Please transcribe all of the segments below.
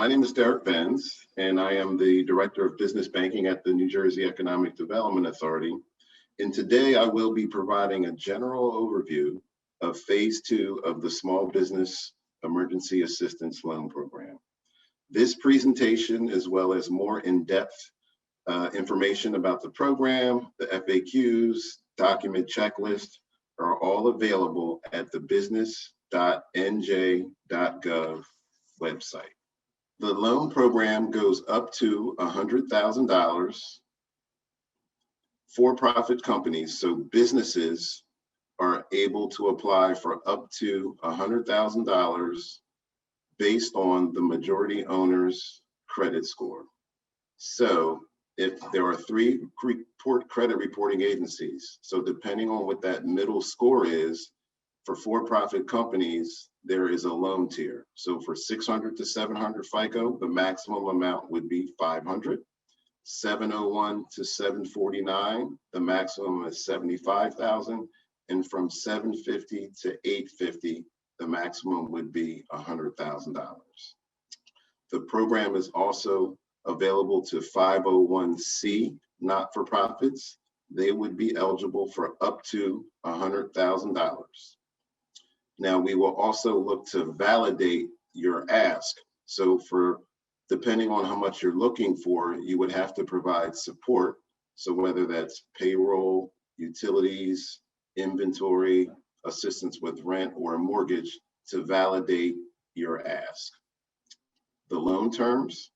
My name is Derek Benz, and I am the Director of Business Banking at the New Jersey Economic Development Authority. And today I will be providing a general overview of Phase 2 of the Small Business Emergency Assistance Loan Program. This presentation, as well as more in-depth information about the program, the FAQs, document checklist, are all available at the business.nj.gov website. The loan program goes up to $100,000. For-profit companies, so businesses, are able to apply for up to $100,000 based on the majority owner's credit score. So if there are 3 credit reporting agencies, so depending on what that middle score is, for-profit companies, there is a loan tier. So for 600 to 700 FICO, the maximum amount would be 500. 701 to 749, the maximum is 75,000. And from 750 to 850, the maximum would be $100,000. The program is also available to 501c not-for-profits. They would be eligible for up to $100,000. Now, we will also look to validate your ask. So depending on how much you're looking for, you would have to provide support. So whether that's payroll, utilities, inventory, assistance with rent or a mortgage to validate your ask. The loan terms,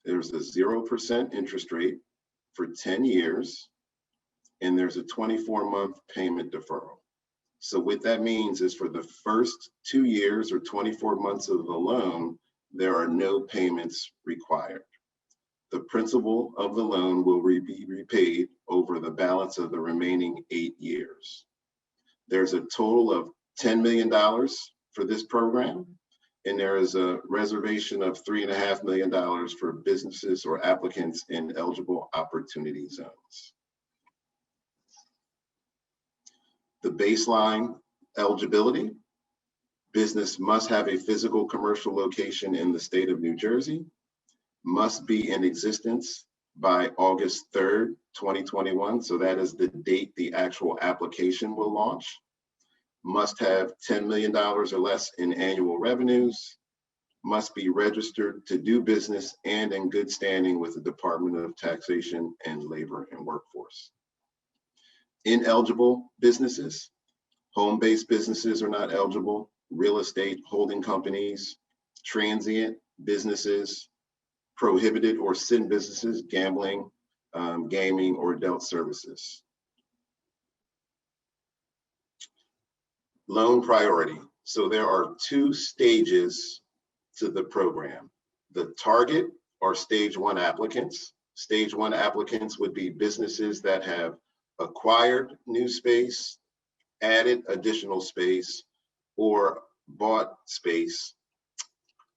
there's a 0% interest rate for 10 years, and there's a 24-month payment deferral. So what that means is for the first 2 years or 24 months of the loan, there are no payments required. The principal of the loan will be repaid over the balance of the remaining 8 years. There's a total of $10 million for this program, and there is a reservation of $3.5 million for businesses or applicants in eligible opportunity zones. The baseline eligibility: business must have a physical commercial location in the state of New Jersey, must be in existence by August 3rd, 2021. So that is the date the actual application will launch. Must have $10 million or less in annual revenues, must be registered to do business and in good standing with the Department of Taxation and Labor and Workforce. Ineligible businesses: home-based businesses are not eligible, real estate holding companies, transient businesses, prohibited or sin businesses, gambling, gaming, or adult services. Loan priority. So there are 2 stages to the program. The target are stage 1 applicants. Stage 1 applicants would be businesses that have acquired new space, added additional space, or bought space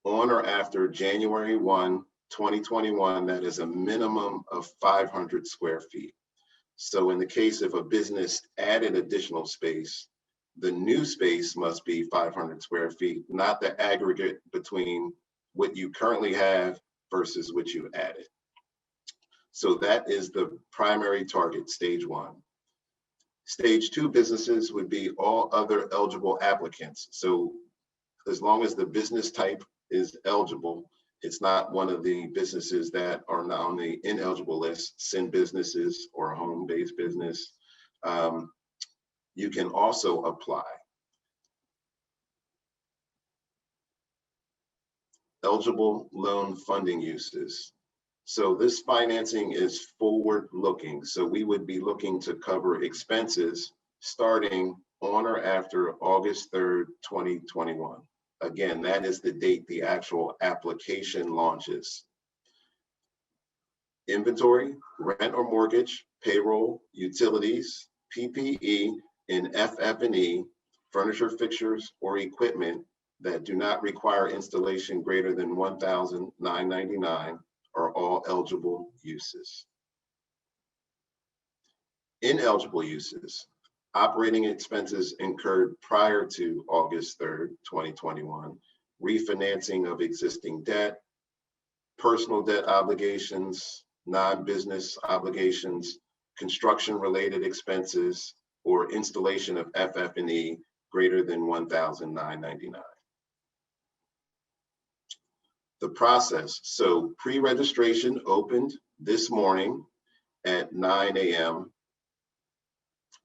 on or after January 1, 2021, that is a minimum of 500 square feet. So in the case of a business added additional space, the new space must be 500 square feet, not the aggregate between what you currently have versus what you added. So that is the primary target, stage 1. Stage 2 businesses would be all other eligible applicants. So as long as the business type is eligible, it's not one of the businesses that are not on the ineligible list, sin businesses or a home-based business. You can also apply. Eligible loan funding uses. So this financing is forward-looking. So we would be looking to cover expenses starting on or after August 3rd, 2021. Again, that is the date the actual application launches. Inventory, rent or mortgage, payroll, utilities, PPE, and FF&E, furniture, fixtures, or equipment that do not require installation greater than $1,999 are all eligible uses. Ineligible uses: operating expenses incurred prior to August 3rd, 2021, refinancing of existing debt, personal debt obligations, non-business obligations, construction-related expenses, or installation of FF&E greater than $1,999. The process. So pre-registration opened this morning at 9 a.m.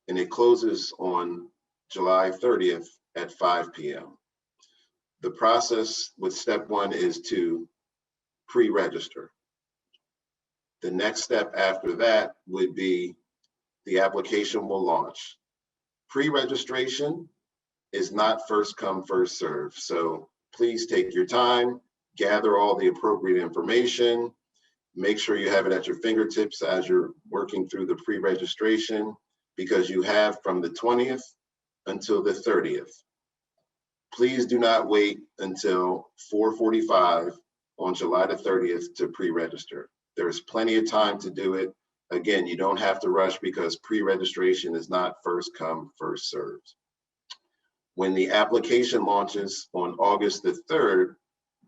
and it closes on July 30th at 5 p.m. The process with step one is to pre-register. The next step after that would be the application will launch. Pre-registration is not first come, first serve. So please take your time, gather all the appropriate information, make sure you have it at your fingertips as you're working through the pre-registration, because you have from the 20th until the 30th. Please do not wait until 4:45 on July the 30th to pre-register. There's plenty of time to do it. Again, you don't have to rush because pre-registration is not first come, first served. When the application launches on August the 3rd,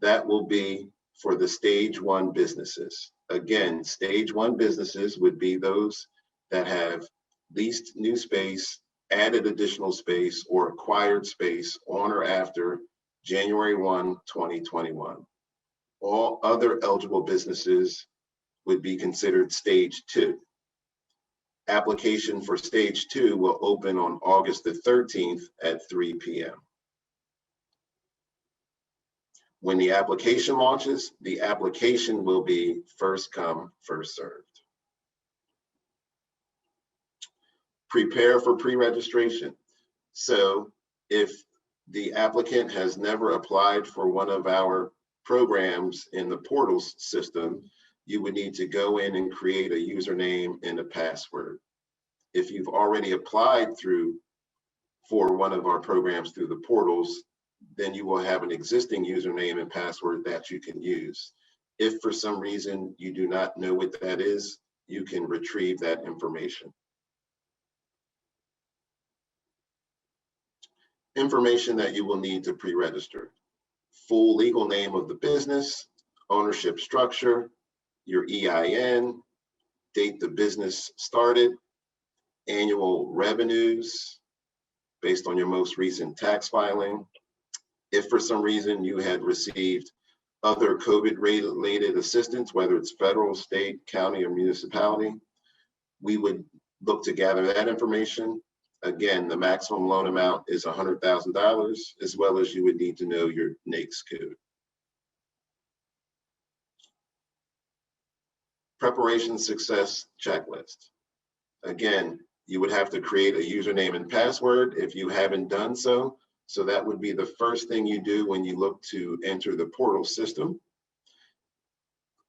that will be for the stage one businesses. Again, stage one businesses would be those that have leased new space, added additional space, or acquired space on or after January 1, 2021. All other eligible businesses would be considered stage two. Application for stage two will open on August the 13th at 3 p.m. When the application launches, the application will be first come, first served. Prepare for pre-registration. So if the applicant has never applied for one of our programs in the portals system, you would need to go in and create a username and a password. If you've already applied for one of our programs through the portals, then you will have an existing username and password that you can use. If for some reason you do not know what that is, you can retrieve that information. Information that you will need to pre-register: full legal name of the business, ownership structure, your EIN, date the business started, annual revenues based on your most recent tax filing. If for some reason you had received other COVID-related assistance, whether it's federal, state, county, or municipality, we would look to gather that information. Again, the maximum loan amount is $100,000, as well as you would need to know your NAICS code. Preparation success checklist. Again, you would have to create a username and password if you haven't done so. So that would be the first thing you do when you look to enter the portal system.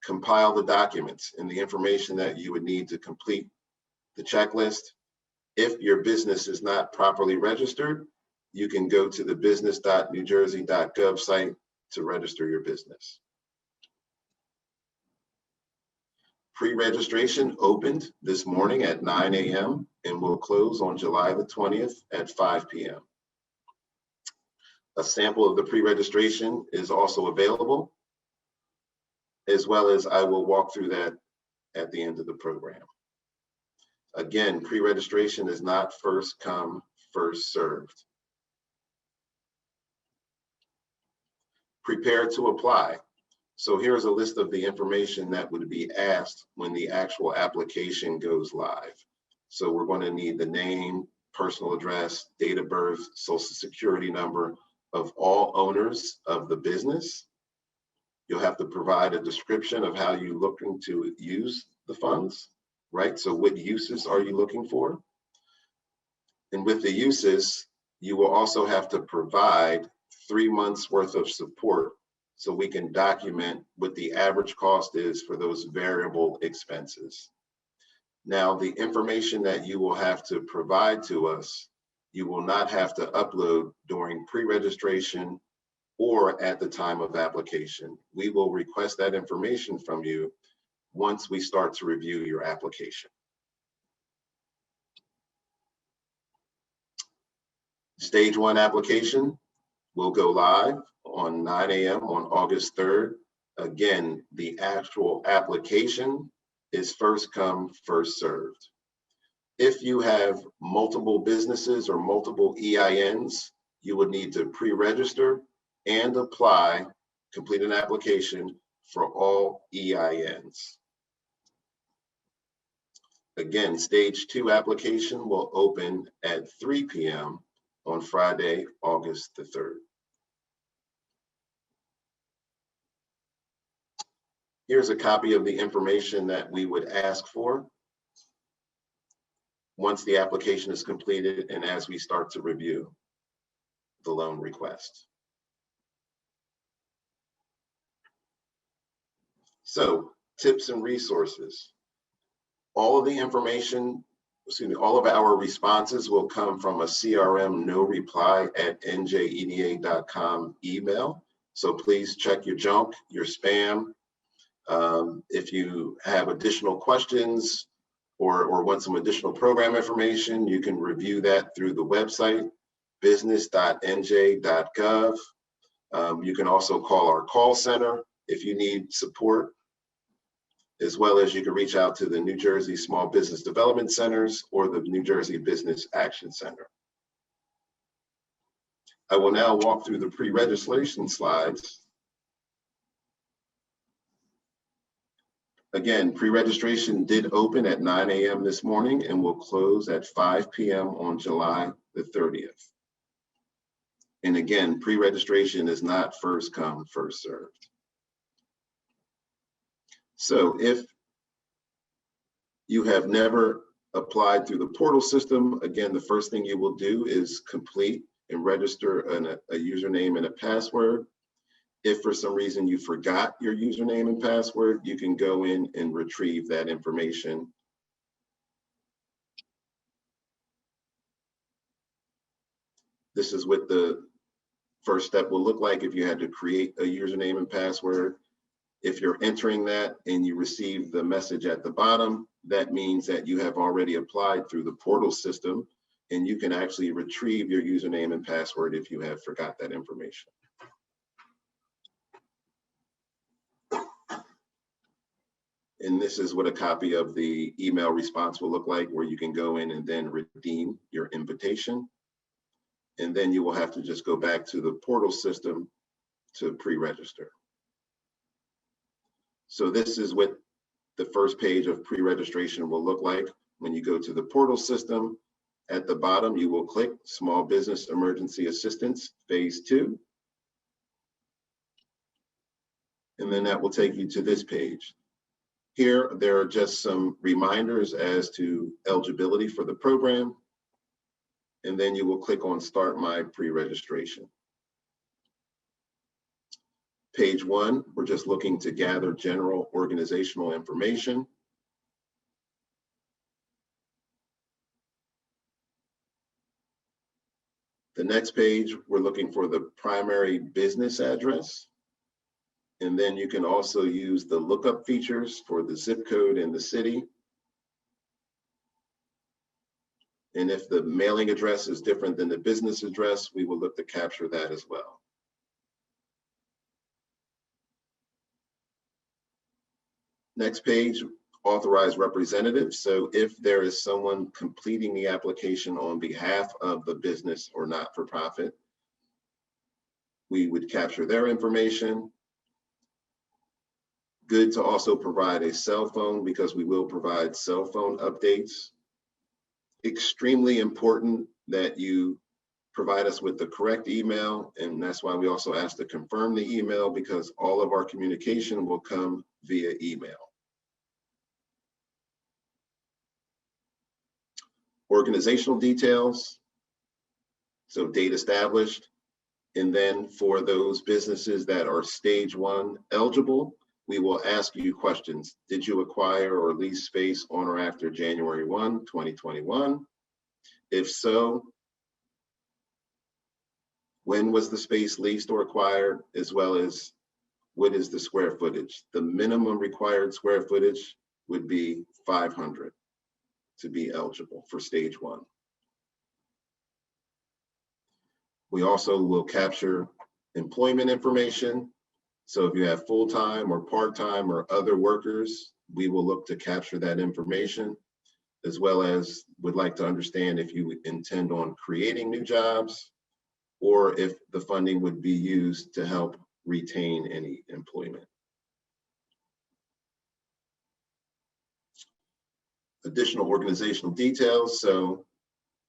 Compile the documents and the information that you would need to complete the checklist. If your business is not properly registered, you can go to the business.newjersey.gov site to register your business. Pre-registration opened this morning at 9 a.m. and will close on July the 20th at 5 p.m. A sample of the pre-registration is also available, as well as I will walk through that at the end of the program. Again, pre-registration is not first come, first served. Prepare to apply. So here's a list of the information that would be asked when the actual application goes live. So we're going to need the name, personal address, date of birth, social security number of all owners of the business. You'll have to provide a description of how you're looking to use the funds, right? So what uses are you looking for? And with the uses, you will also have to provide 3 months worth of support so we can document what the average cost is for those variable expenses. Now, the information that you will have to provide to us, you will not have to upload during pre-registration or at the time of application. We will request that information from you once we start to review your application. Stage 1 application will go live on 9 a.m. on August 3rd Again, the actual application is first come, first served. If you have multiple businesses or multiple EINs, you would need to pre-register and apply, complete an application for all EINs. Again, stage 2 application will open at 3 p.m. on Friday, August the 3rd. Here's a copy of the information that we would ask for once the application is completed and as we start to review the loan request. So, tips and resources. All of the information, all of our responses will come from a CRM no reply at NJEDA.com email. So please check your junk, your spam. If you have additional questions or want some additional program information, you can review that through the website, business.nj.gov. You can also call our call center if you need support, as well as you can reach out to the New Jersey Small Business Development Centers or the New Jersey Business Action Center. I will now walk through the pre-registration slides. Again, pre-registration did open at 9 a.m. this morning and will close at 5 p.m. on July the 30th. And again, pre-registration is not first come, first served. So if you have never applied through the portal system, again, the first thing you will do is complete and register a username and a password. If for some reason you forgot your username and password, you can go in and retrieve that information. This is what the first step will look like if you had to create a username and password. If you're entering that and you receive the message at the bottom, that means that you have already applied through the portal system, and you can actually retrieve your username and password if you have forgot that information. And this is what a copy of the email response will look like, where you can go in and then redeem your invitation. And then you will have to just go back to the portal system to pre-register. So this is what the first page of pre-registration will look like. When you go to the portal system, at the bottom, you will click Small Business Emergency Assistance Phase 2. And then that will take you to this page. Here, there are just some reminders as to eligibility for the program. And then you will click on Start My Pre-Registration. Page 1, we're just looking to gather general organizational information. The next page, we're looking for the primary business address. And then you can also use the lookup features for the zip code and the city. And if the mailing address is different than the business address, we will look to capture that as well. Next page, authorized representatives. So if there is someone completing the application on behalf of the business or not-for-profit, we would capture their information. Good to also provide a cell phone, because we will provide cell phone updates. Extremely important that you provide us with the correct email, and that's why we also ask to confirm the email, because all of our communication will come via email. Organizational details, so date established, and then for those businesses that are stage 1 eligible, we will ask you questions. Did you acquire or lease space on or after January 1, 2021? If so, when was the space leased or acquired, as well as what is the square footage? The minimum required square footage would be 500 to be eligible for stage 1. We also will capture employment information. So if you have full-time or part-time or other workers, we will look to capture that information, as well as would like to understand if you intend on creating new jobs or if the funding would be used to help retain any employment. Additional organizational details. So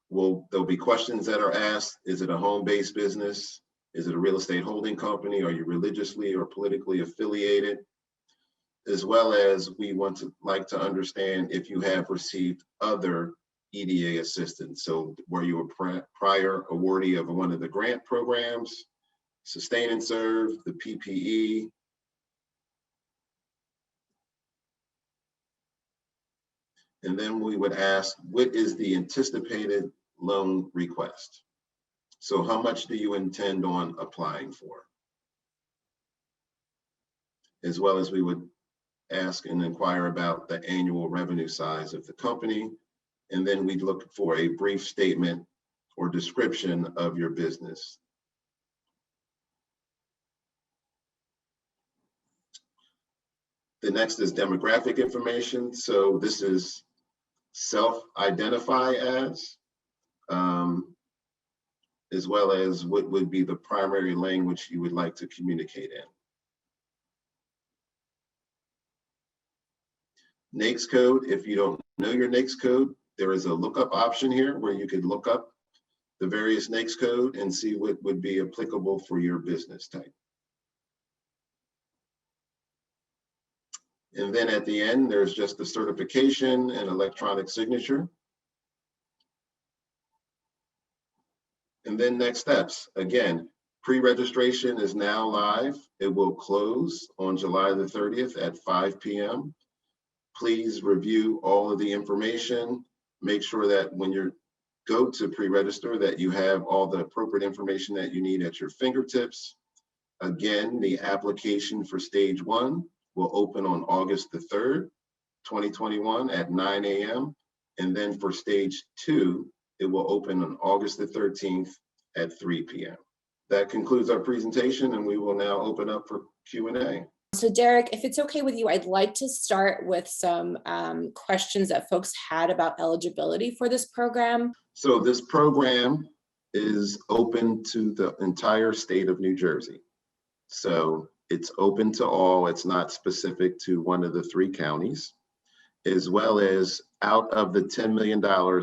there'll be questions that are asked. Is it a home-based business? Is it a real estate holding company? Are you religiously or politically affiliated? As well as we like to understand if you have received other EDA assistance. So were you a prior awardee of one of the grant programs, Sustain and Serve, the PPE? And then we would ask, what is the anticipated loan request? So how much do you intend on applying for? As well as we would ask and inquire about the annual revenue size of the company. And then we'd look for a brief statement or description of your business. The next is demographic information. So this is self-identify as well as what would be the primary language you would like to communicate in. NAICS code, if you don't know your NAICS code, there is a lookup option here where you could look up the various NAICS code and see what would be applicable for your business type. And then at the end, there's just the certification and electronic signature. And then next steps. Again, pre-registration is now live. It will close on July the 30th at 5 p.m. Please review all of the information. Make sure that when you go to pre-register that you have all the appropriate information that you need at your fingertips. Again, the application for stage 1 will open on August the 3rd, 2021 at 9 a.m. And then for stage 2, it will open on August the 13th at 3 p.m. That concludes our presentation, and we will now open up for Q&A. So Derek, if it's okay with you, I'd like to start with some questions that folks had about eligibility for this program. So this program is open to the entire state of New Jersey. So it's open to all. It's not specific to one of the 3 counties. As well as out of the $10 million,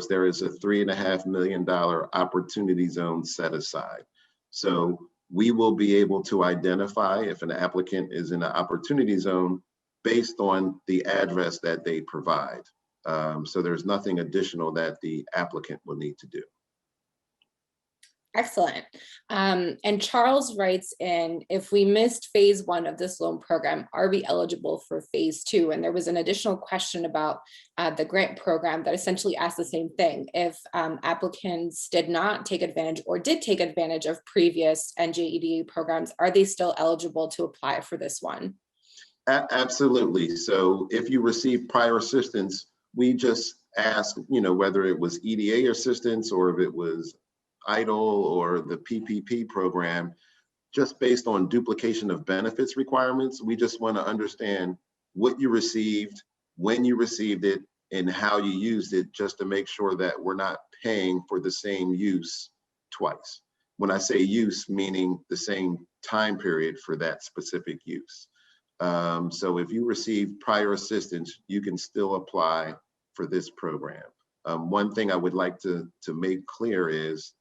there is a $3.5 million opportunity zone set aside. So we will be able to identify if an applicant is in an opportunity zone based on the address that they provide. So there's nothing additional that the applicant will need to do. Excellent. And Charles writes in, if we missed phase 1 of this loan program, are we eligible for phase 2? And there was an additional question about the grant program that essentially asked the same thing. If applicants did not take advantage or did take advantage of previous NJEDA programs, are they still eligible to apply for this one? Absolutely. So if you receive prior assistance, we just ask, whether it was EDA assistance or if it was EIDL or the PPP program, just based on duplication of benefits requirements. We just want to understand what you received, when you received it, and how you used it, just to make sure that we're not paying for the same use twice. When I say use, meaning the same time period for that specific use. So if you received prior assistance, you can still apply for this program. One thing I would like to make clear is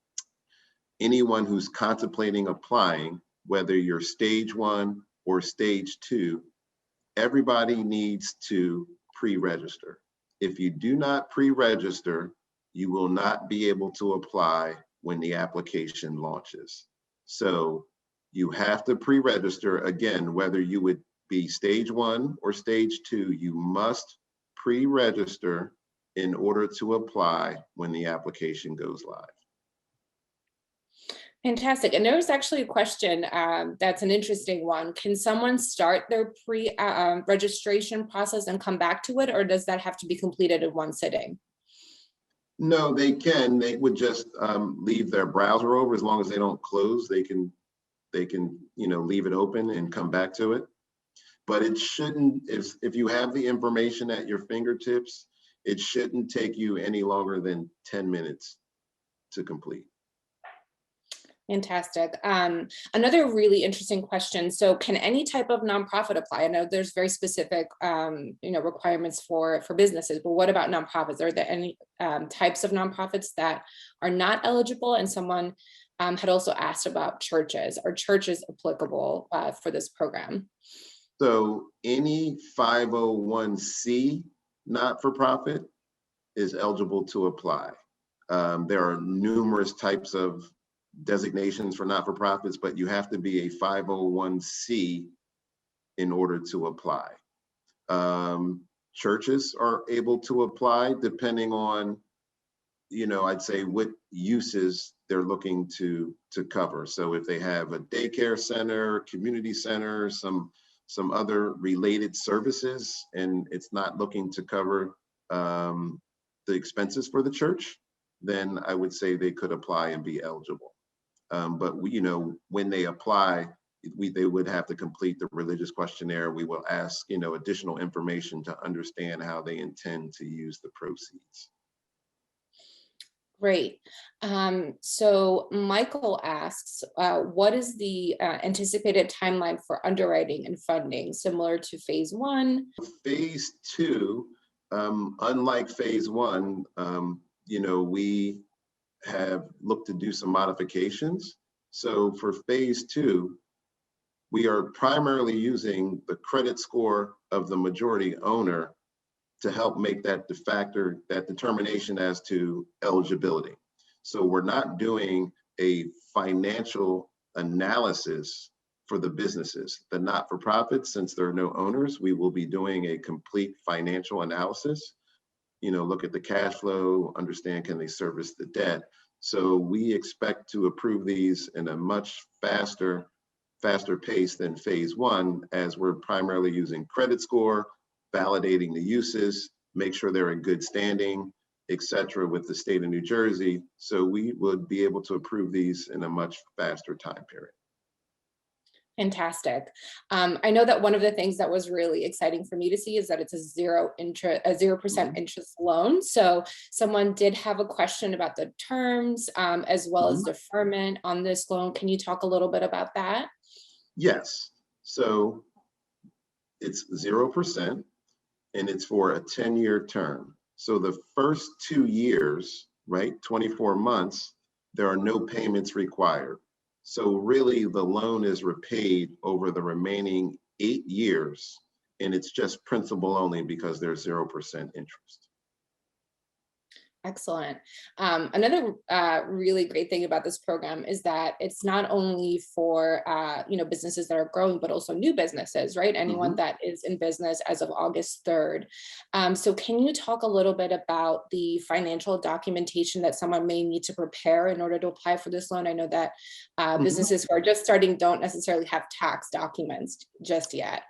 anyone who's contemplating applying, whether you're stage 1 or stage 2, everybody needs to pre-register. If you do not pre-register, you will not be able to apply when the application launches. So you have to pre-register. Again, whether you would be stage 1 or stage 2, you must pre-register in order to apply when the application goes live. Fantastic. And there's actually a question that's an interesting one. Can someone start their pre-registration process and come back to it, or does that have to be completed in one sitting? No, they can. They would just leave their browser over. As long as they don't close, they can they can, leave it open and come back to it. But it shouldn't, if you have the information at your fingertips, it shouldn't take you any longer than 10 minutes to complete. Fantastic. Another really interesting question. So can any type of nonprofit apply? I know there's very specific, requirements for businesses, but what about nonprofits? Are there any types of nonprofits that are not eligible? And someone had also asked about churches. Are churches applicable for this program? So any 501c not-for-profit is eligible to apply. There are numerous types of designations for not-for-profits, but you have to be a 501c in order to apply. Churches are able to apply depending on, I'd say what uses they're looking to cover. So if they have a daycare center, community center, some other related services, and it's not looking to cover the expenses for the church, then I would say they could apply and be eligible. But when they apply, they would have to complete the religious questionnaire. We will ask, additional information to understand how they intend to use the proceeds. Great. So Michael asks, what is the anticipated timeline for underwriting and funding, similar to phase 1? Phase 2, unlike phase 1, we have looked to do some modifications. So for phase 2, we are primarily using the credit score of the majority owner to help make that determination as to eligibility. So we're not doing a financial analysis for the businesses. The not-for-profits, since there are no owners, we will be doing a complete financial analysis. Look at the cash flow, understand can they service the debt. So we expect to approve these in a much faster pace than phase 1, as we're primarily using credit score, validating the uses, make sure they're in good standing, et cetera, with the state of New Jersey. So we would be able to approve these in a much faster time period. Fantastic. I know that one of the things that was really exciting for me to see is that it's a 0% interest loan. So someone did have a question about the terms as well as deferment on this loan. Can you talk a little bit about that? Yes. So it's 0% and it's for a 10-year term. So the first 2 years, right, 24 months, there are no payments required. So really the loan is repaid over the remaining 8 years, and it's just principal only because there's 0% interest. Excellent. Another really great thing about this program is that it's not only for businesses that are growing, but also new businesses, right? Anyone that is in business as of August 3rd. So can you talk a little bit about the financial documentation that someone may need to prepare in order to apply for this loan? I know that businesses who are just starting don't necessarily have tax documents just yet.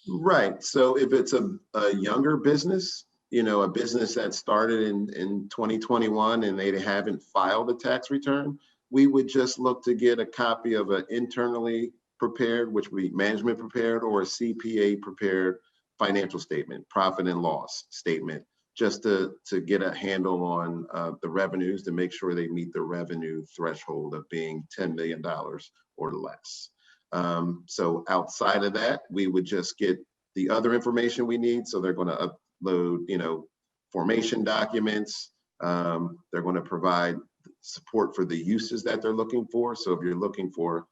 Right. So if it's a younger business, a business that started in 2021 and they haven't filed a tax return, we would just look to get a copy of an internally prepared, which would be management prepared, or a CPA prepared financial statement, profit and loss statement, just to get a handle on the revenues, to make sure they meet the revenue threshold of being $10 million or less. So outside of that, we would just get the other information we need. So they're going to upload, formation documents. They're going to provide support for the uses that they're looking for. So if you're looking for,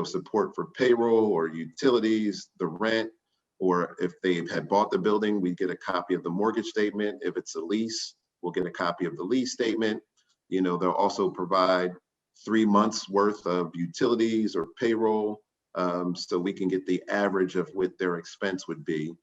support for payroll or utilities, the rent, or if they had bought the building, we get a copy of the mortgage statement. If it's a lease, we'll get a copy of the lease statement. They'll also provide 3 months worth of utilities or payroll, so we can get the average of what their expense would be.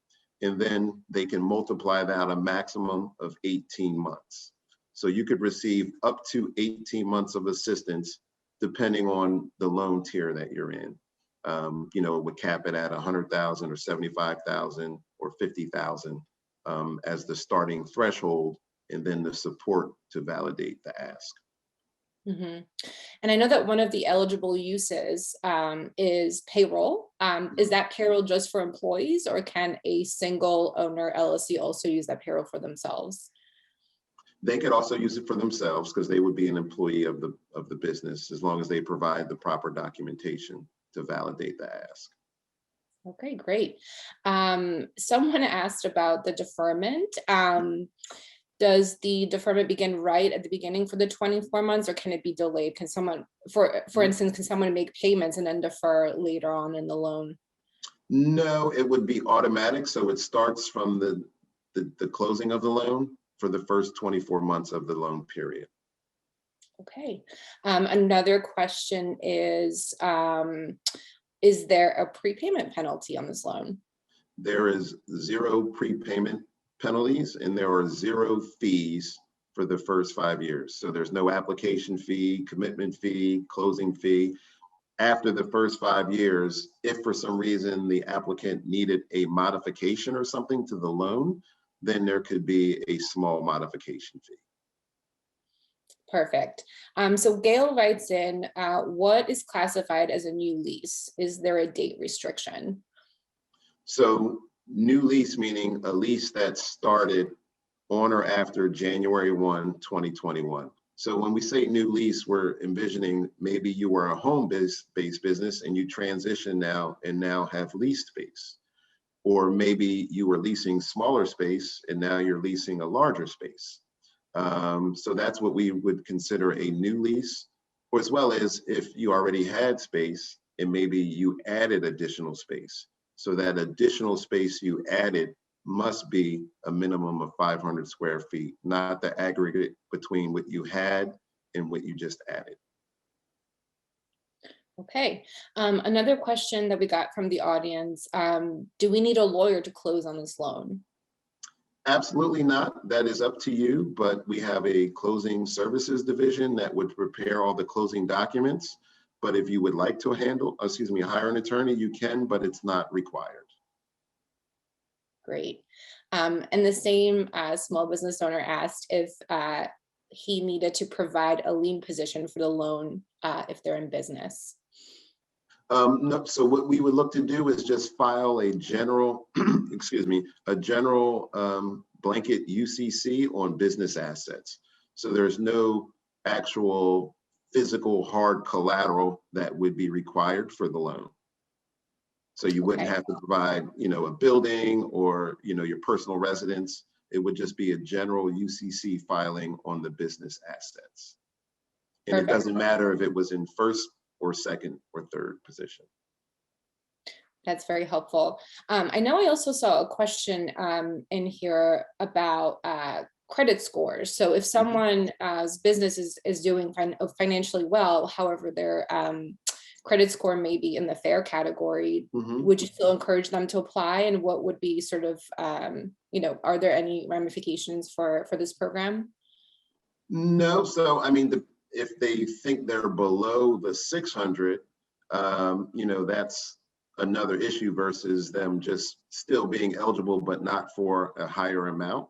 And then they can multiply that a maximum of 18 months. So you could receive up to 18 months of assistance depending on the loan tier that you're in. Would cap it at 100,000 or 75,000 or 50,000 as the starting threshold, and then the support to validate the ask. Mhm. And I know that one of the eligible uses is payroll. Is that payroll just for employees, or can a single owner LLC also use that payroll for themselves? They could also use it for themselves because they would be an employee of the business as long as they provide the proper documentation to validate the ask. Okay, great. Someone asked about the deferment. Does the deferment begin right at the beginning for the 24 months, or can it be delayed? Can someone, for instance, can someone make payments and then defer later on in the loan? No, it would be automatic. So it starts from the closing of the loan for the first 24 months of the loan period. Okay. Another question is there a prepayment penalty on this loan? There is 0 prepayment penalties and there are 0 fees for the first 5 years. So there's no application fee, commitment fee, closing fee. After the first 5 years, if for some reason the applicant needed a modification or something to the loan, then there could be a small modification fee. Perfect. So Gail writes in, what is classified as a new lease? Is there a date restriction? So new lease meaning a lease that started on or after January 1, 2021. So when we say new lease, we're envisioning maybe you were a home-based business and you transition now and now have leased space. Or maybe you were leasing smaller space and now you're leasing a larger space. So that's what we would consider a new lease, or as well as if you already had space and maybe you added additional space. So that additional space you added must be a minimum of 500 square feet, not the aggregate between what you had and what you just added. Okay. Another question that we got from the audience, do we need a lawyer to close on this loan? Absolutely not. That is up to you, but we have a closing services division that would prepare all the closing documents. But if you would like to hire an attorney, you can, but it's not required. Great. And the same small business owner asked if he needed to provide a lien position for the loan if they're in business. No, so what we would look to do is just file a general, a general blanket UCC on business assets. So there's no actual physical hard collateral that would be required for the loan. So you wouldn't have to provide, a building or, your personal residence. It would just be a general UCC filing on the business assets. And It doesn't matter if it was in first or second or third position. That's very helpful. I know I also saw a question in here about credit scores. So if someone's business is doing financially well, however, their credit score may be in the fair category, would you still encourage them to apply? And what would be sort of, are there any ramifications for this program? No, so I mean, if they think they're below the 600, that's another issue versus them just still being eligible, but not for a higher amount.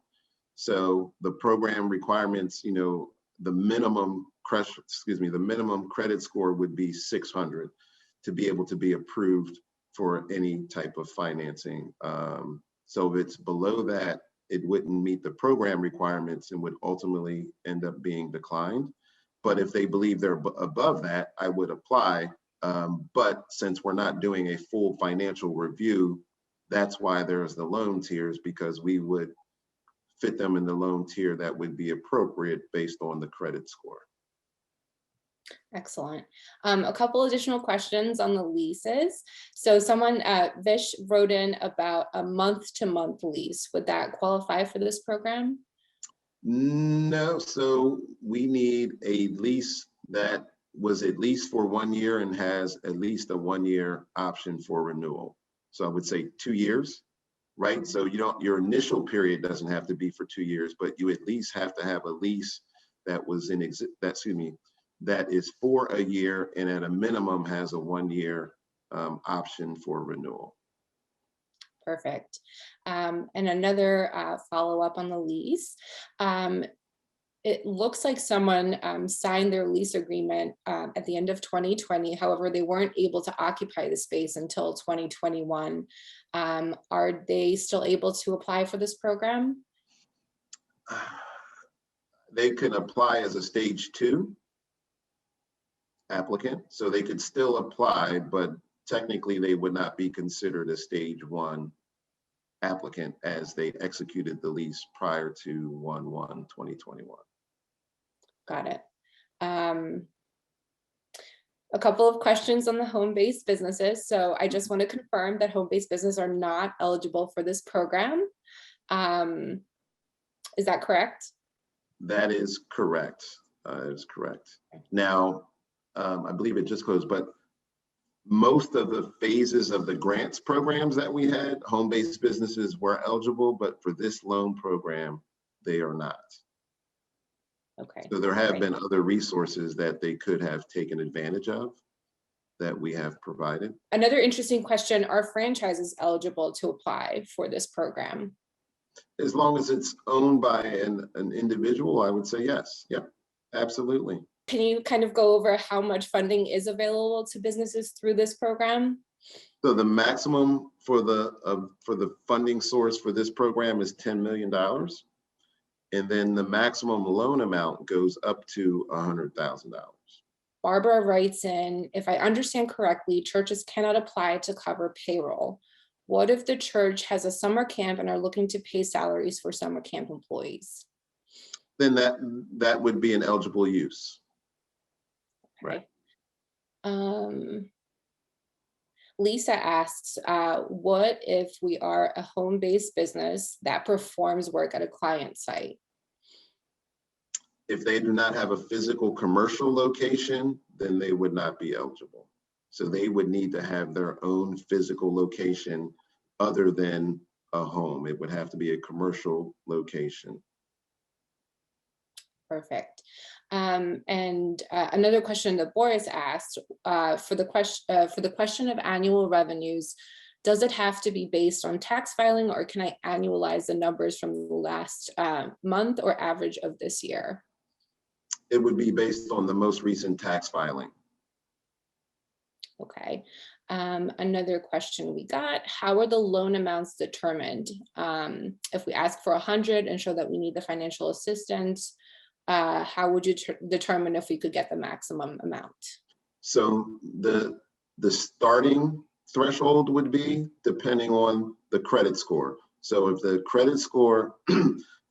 So the program requirements, the minimum credit score would be 600 to be able to be approved for any type of financing. So if it's below that, it wouldn't meet the program requirements and would ultimately end up being declined. But if they believe they're above that, I would apply. But since we're not doing a full financial review, that's why there's the loan tiers, because we would fit them in the loan tier that would be appropriate based on the credit score. Excellent. A couple additional questions on the leases. So someone, Vish, wrote in about a month-to-month lease. Would that qualify for this program? No, so we need a lease that was at least for 1 year and has at least a 1-year option for renewal. So I would say 2 years, right? So your initial period doesn't have to be for 2 years, but you at least have to have a lease that was that is for a year and at a minimum has a 1-year option for renewal. Perfect. And another follow-up on the lease. It looks like someone signed their lease agreement at the end of 2020. However, they weren't able to occupy the space until 2021. Are they still able to apply for this program? They can apply as a stage 2 applicant, so they could still apply, but technically they would not be considered a stage 1 applicant as they executed the lease prior to 1/1/2021. Got it. A couple of questions on the home-based businesses. So I just want to confirm that home-based businesses are not eligible for this program. Is that correct? That is correct. Is correct. Now, I believe it just closed, but most of the phases of the grants programs that we had, home-based businesses were eligible, but for this loan program, they are not. Okay. So there have been other resources that they could have taken advantage of that we have provided. Another interesting question, are franchises eligible to apply for this program? As long as it's owned by an individual, I would say yes. Yep, absolutely. Can you kind of go over how much funding is available to businesses through this program? So the maximum for the funding source for this program is $10 million. And then the maximum loan amount goes up to $100,000. Barbara writes in, if I understand correctly, churches cannot apply to cover payroll. What if the church has a summer camp and are looking to pay salaries for summer camp employees? Then that would be an eligible use. Okay. Right. Lisa asks, what if we are a home-based business that performs work at a client site? If they do not have a physical commercial location, then they would not be eligible. So they would need to have their own physical location other than a home. It would have to be a commercial location. Perfect. Another question that Boris asked, for the question of annual revenues, does it have to be based on tax filing, or can I annualize the numbers from the last month or average of this year? It would be based on the most recent tax filing. Okay. Another question we got, how are the loan amounts determined? If we ask for 100 and show that we need the financial assistance, how would you determine if we could get the maximum amount? So the starting threshold would be depending on the credit score. So if the credit score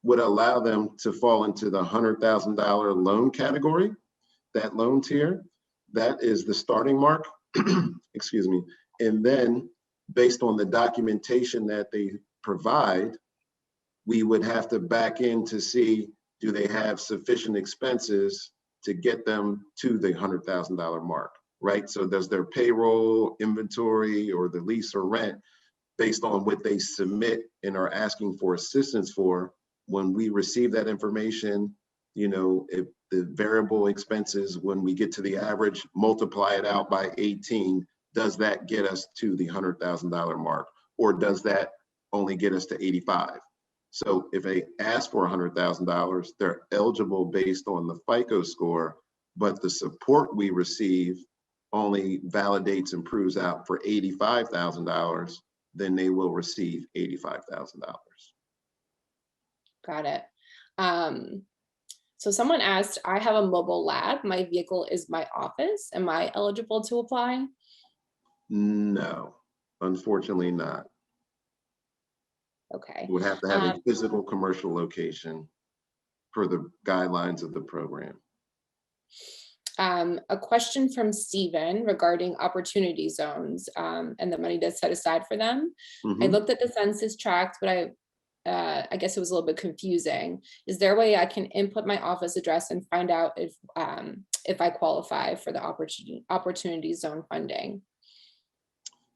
would allow them to fall into the $100,000 loan category, that loan tier, that is the starting mark, excuse me. And then based on the documentation that they provide, we would have to back in to see, do they have sufficient expenses to get them to the $100,000 mark, right? So does their payroll, inventory, or the lease or rent, based on what they submit and are asking for assistance for, when we receive that information, you know, if the variable expenses, when we get to the average, multiply it out by 18, does that get us to the $100,000 mark? Or does that only get us to 85? So if they ask for $100,000, they're eligible based on the FICO score, but the support we receive only validates and proves out for $85,000, then they will receive $85,000. Got it. So someone asked, I have a mobile lab. My vehicle is my office. Am I eligible to apply? No, unfortunately not. Okay. You would have to have a physical commercial location per the guidelines of the program. A question from Stephen regarding opportunity zones and the money that's set aside for them. I looked at the census tract, but I guess it was a little bit confusing. Is there a way I can input my office address and find out if I qualify for the opportunity zone funding?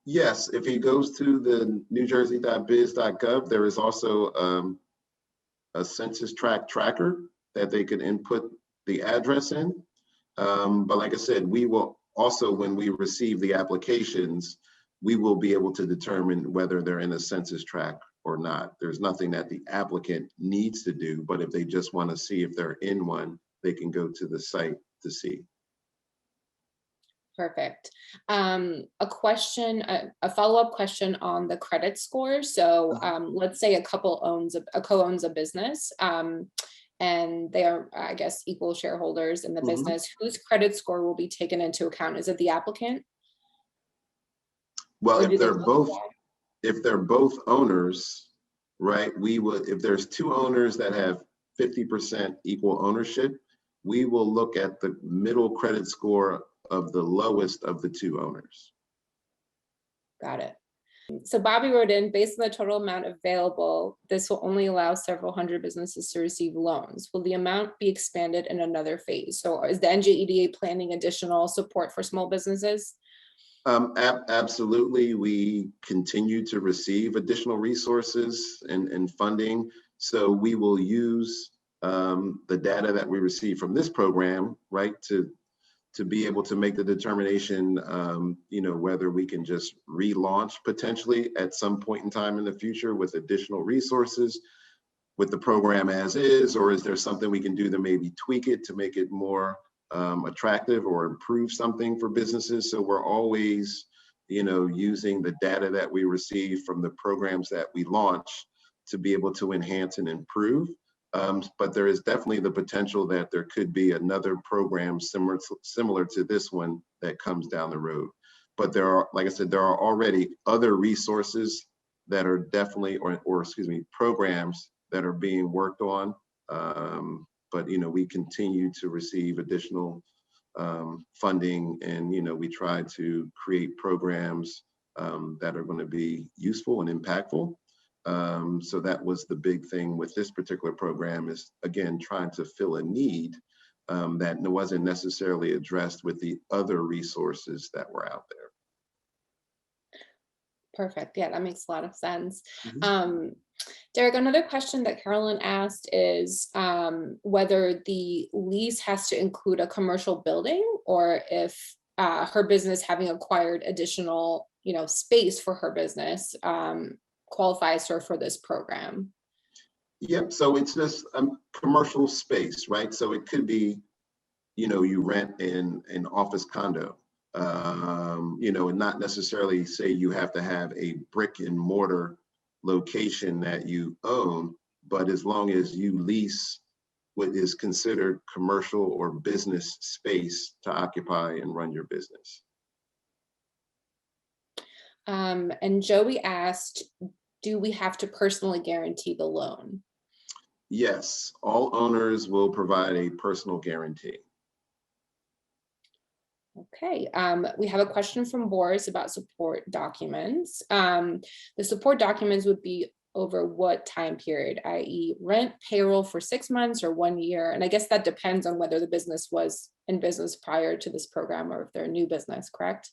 Yes, if he goes to the newjersey.biz.gov, there is also a census tract tracker that they could input the address in. But like I said, we will also, when we receive the applications, we will be able to determine whether they're in a census tract or not. There's nothing that the applicant needs to do, but if they just want to see if they're in one, they can go to the site to see. Perfect. A question, a follow-up question on the credit score. So let's say a couple co-owns a business, and they are, I guess, equal shareholders in the business. Whose credit score will be taken into account? Is it the applicant? Well, if they're both owners, right, we would, if there's two owners that have 50% equal ownership, we will look at the middle credit score of the lowest of the two owners. Got it. So Bobby wrote in, based on the total amount available, this will only allow several hundred businesses to receive loans. Will the amount be expanded in another phase? So is the NJEDA planning additional support for small businesses? Absolutely. We continue to receive additional resources and funding. So we will use the data that we receive from this program, right, to be able to make the determination, whether we can just relaunch potentially at some point in time in the future with additional resources with the program as is, or is there something we can do to maybe tweak it to make it more attractive or improve something for businesses. So we're always, using the data that we receive from the programs that we launch to be able to enhance and improve. But there is definitely the potential that there could be another program similar to this one that comes down the road. But there are, like I said, there are already other resources that are definitely, programs that are being worked on. But we continue to receive additional funding, and we try to create programs that are going to be useful and impactful. So that was the big thing with this particular program, is again trying to fill a need that wasn't necessarily addressed with the other resources that were out there. Perfect. Yeah, that makes a lot of sense. Derek, another question that Carolyn asked is whether the lease has to include a commercial building, or if her business, having acquired additional, space for her business, qualifies her for this program. Yep. So it's just a commercial space, right? So it could be, you rent in an office condo, and not necessarily say you have to have a brick and mortar location that you own, but as long as you lease what is considered commercial or business space to occupy and run your business. And Joey asked, do we have to personally guarantee the loan? Yes, all owners will provide a personal guarantee. Okay, we have a question from Boris about support documents. The support documents would be over what time period, i.e. rent, payroll for 6 months or 1 year? And I guess that depends on whether the business was in business prior to this program or if they're a new business, correct?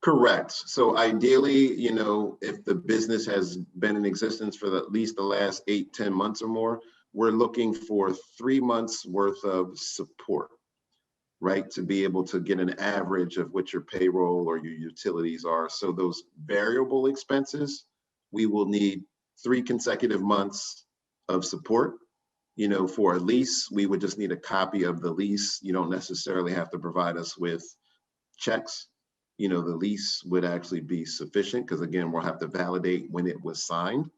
Correct. So ideally, if the business has been in existence for at least the last 8-10 months or more, we're looking for 3 months worth of support, right? To be able to get an average of what your payroll or your utilities are. So those variable expenses, we will need 3 consecutive months of support. For a lease, we would just need a copy of the lease. You don't necessarily have to provide us with checks. The lease would actually be sufficient because, again, we'll have to validate when it was signed.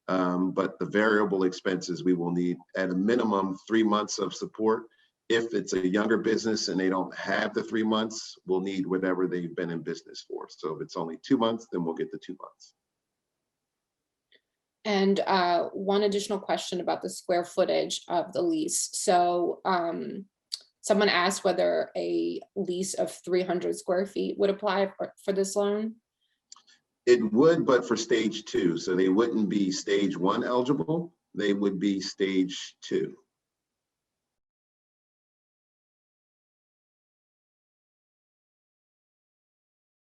But the variable expenses, we will need at a minimum 3 months of support. If it's a younger business and they don't have the 3 months, we'll need whatever they've been in business for. So if it's only 2 months, then we'll get the 2 months. And one additional question about the square footage of the lease. So someone asked whether a lease of 300 square feet would apply for this loan. It would, but for stage 2. So they wouldn't be stage 1 eligible. They would be stage 2.